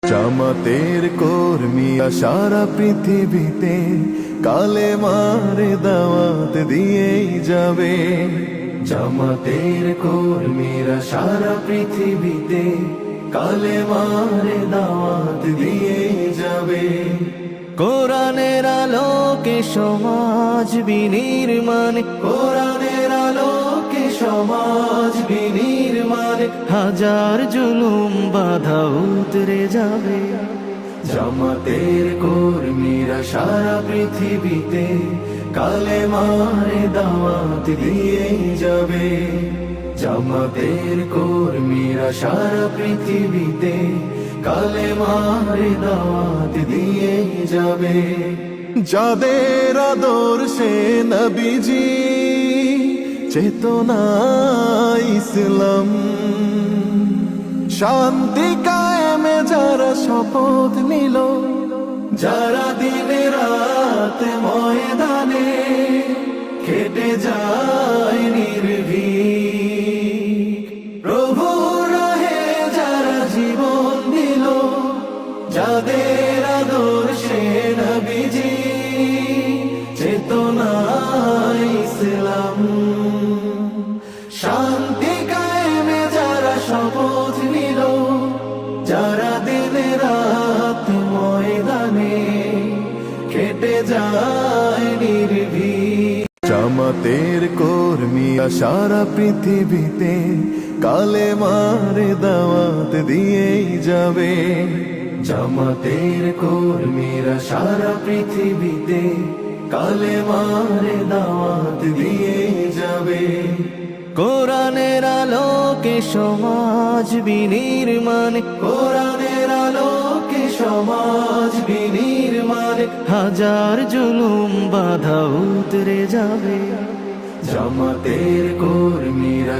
জামাতের কর্মীরা সারা পৃথিবীতে কালেমার দাওয়াত দিয়েই যাবে। জামাতের কর্মীরা সারা পৃথিবীতে কালেমার দাওয়াত দিয়েই যাবে। কোরআনের আলোকে সমাজ বিনির্মাণ, কোরআনের আলোকে সমাজ বিনির্মাণ, হাজার জুলুম বাধা উতরে যাবে। জামাতের কর্মীরা সারা পৃথিবীতে কালেমার দাওয়াত দিয়েই যাবে। জামাতের কর্মীরা সারা পৃথিবীতে কালেমার দাওয়াত দিয়েই যাবে। যাদের আদর্শে নবীজি চেতনা ইসলাম, শান্তি কায়েমে যারা শপথ নিল, যারা দিনে রাত ময়দানে খেটে যায় নির্ভীক, প্রভুর রাহে যারা জীবন দিল, যাদের আদর্শে নবীজি চেতনা ইসলাম, শান্তি কায়েমে যারা শপথ নিল, যারা দিনে রাত ময়দানে খেটে যায় নির্ভীক। জামাতের কর্মীরা সারা পৃথিবীতে কালেমার দাওয়াত দিয়েই যাবে। জামাতের কর্মীরা সারা পৃথিবীতে কালেমার দাওয়াত দিয়েই যাবে। কোরআনের আলোকে সমাজ বিনির্মাণ, কোরআনের আলোকে সমাজ বিনির্মাণ, হাজার জুলুম বাধা উতরে যাবে। জামাতের কর্মীরা